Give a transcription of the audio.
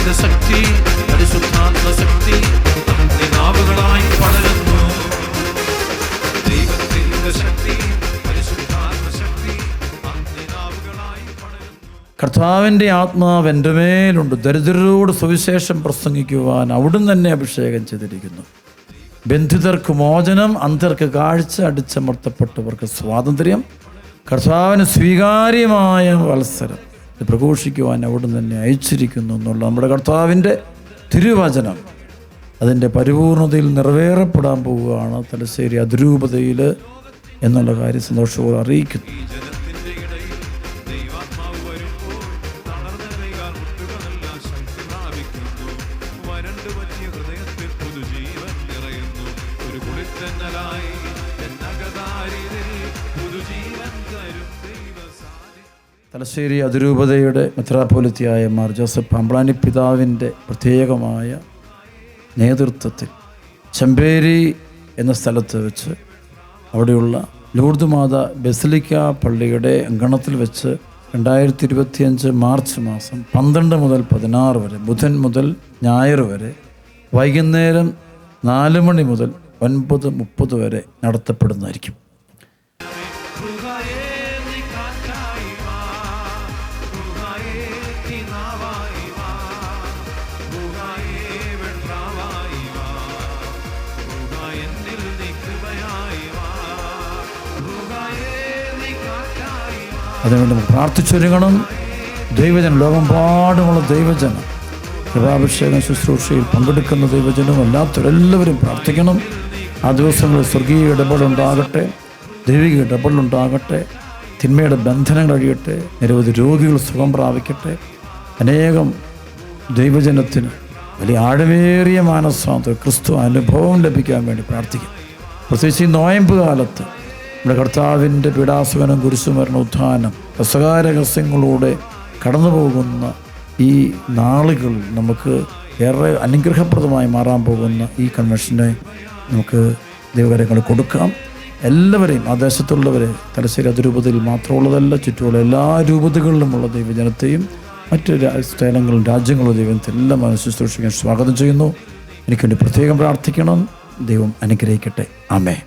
ദൈവത്തിന്റെ ശക്തി, പരിശുദ്ധാത്മ ശക്തി നാവുകളായി പടരുന്നു. ദൈവത്തിന്റെ ശക്തി, പരിശുദ്ധാത്മ ശക്തി നാവുകളായി പടരുന്നു. കർത്താവിൻ്റെ ആത്മാവ് എൻ്റെ മേലുണ്ട്, ദരിദ്രരോട് സുവിശേഷം പ്രസംഗിക്കുവാൻ അവിടുന്ന് തന്നെ അഭിഷേകം ചെയ്തിരിക്കുന്നു. ബന്ധിതർക്ക് മോചനം, അന്ധർക്ക് കാഴ്ച, അടിച്ചമർത്തപ്പെട്ടവർക്ക് സ്വാതന്ത്ര്യം, കർത്താവിന് സ്വീകാര്യമായ വത്സരം പ്രഘോഷിക്കുവാൻ അവിടുന്ന് തന്നെ അയച്ചിരിക്കുന്നു എന്നുള്ള നമ്മുടെ കർത്താവിൻ്റെ തിരുവചനം അതിൻ്റെ പരിപൂർണതയിൽ നിറവേറപ്പെടാൻ പോവുകയാണ് തലശ്ശേരി അതിരൂപതയിൽ എന്നുള്ള കാര്യം സന്തോഷപൂർവ്വം അറിയിക്കുന്നു. തലശ്ശേരി അതിരൂപതയുടെ മെത്രാപ്പോലിത്തയായ മാർ ജോസഫ് പാമ്പ്ളാനി പിതാവിൻ്റെ പ്രത്യേകമായ നേതൃത്വത്തിൽ ചെമ്പേരി എന്ന സ്ഥലത്ത് വെച്ച് അവിടെയുള്ള ലൂർദ് മാതാ ബസിലിക്ക പള്ളിയുടെ അങ്കണത്തിൽ വെച്ച് 2025 മാർച്ച് മാസം 12 മുതൽ 16 വരെ, ബുധൻ മുതൽ ഞായർ വരെ വൈകുന്നേരം 4 മണി മുതൽ 9:30 വരെ നടത്തപ്പെടുന്നതായിരിക്കും. അതിനുവേണ്ടി നമുക്ക് പ്രാർത്ഥിച്ചൊരുങ്ങണം. ദൈവജനം, ലോകമെമ്പാടുമുള്ള ദൈവജനം, കൃപാഭിഷേകം ശുശ്രൂഷയിൽ പങ്കെടുക്കുന്ന ദൈവജനവും അല്ലാത്തവരെല്ലാവരും പ്രാർത്ഥിക്കണം. ആ ദിവസങ്ങളിൽ സ്വർഗീയ ഇടപെടലുണ്ടാകട്ടെ, ദൈവിക ഇടപെടലുണ്ടാകട്ടെ, തിന്മയുടെ ബന്ധനങ്ങൾ അഴിയട്ടെ, നിരവധി രോഗികൾ സുഖം പ്രാപിക്കട്ടെ, അനേകം ദൈവജനത്തിന് വലിയ ആഴമേറിയ മാനസാന്തരം, ക്രിസ്തു അനുഭവം ലഭിക്കാൻ വേണ്ടി പ്രാർത്ഥിക്കും. പ്രത്യേകിച്ച് ഈ നോയമ്പ് കാലത്ത് നമ്മുടെ കർത്താവിൻ്റെ പീഡാസഹനം, കുരിശുമരണ, ഉത്ഥാനം, രസകാരഹസ്യങ്ങളൂടെ കടന്നു പോകുന്ന ഈ നാളുകളിൽ നമുക്ക് ഏറെ അനുഗ്രഹപ്രദമായി മാറാൻ പോകുന്ന ഈ കൺവെൻഷനെ നമുക്ക് ദൈവകരങ്ങൾ കൊടുക്കാം. എല്ലാവരെയും, ആ ദേശത്തുള്ളവരെ, തലശ്ശേരി അതിരൂപതയിൽ മാത്രമുള്ളതല്ല, ചുറ്റുമുള്ള എല്ലാ രൂപതകളിലുമുള്ള ദൈവജനത്തെയും മറ്റ് സ്ഥലങ്ങളും രാജ്യങ്ങളും ദൈവത്തെ എല്ലാം ശുശ്രൂഷിക്കാൻ സ്വാഗതം ചെയ്യുന്നു. എനിക്ക് വേണ്ടി പ്രത്യേകം പ്രാർത്ഥിക്കണം. ദൈവം അനുഗ്രഹിക്കട്ടെ. ആമേൻ.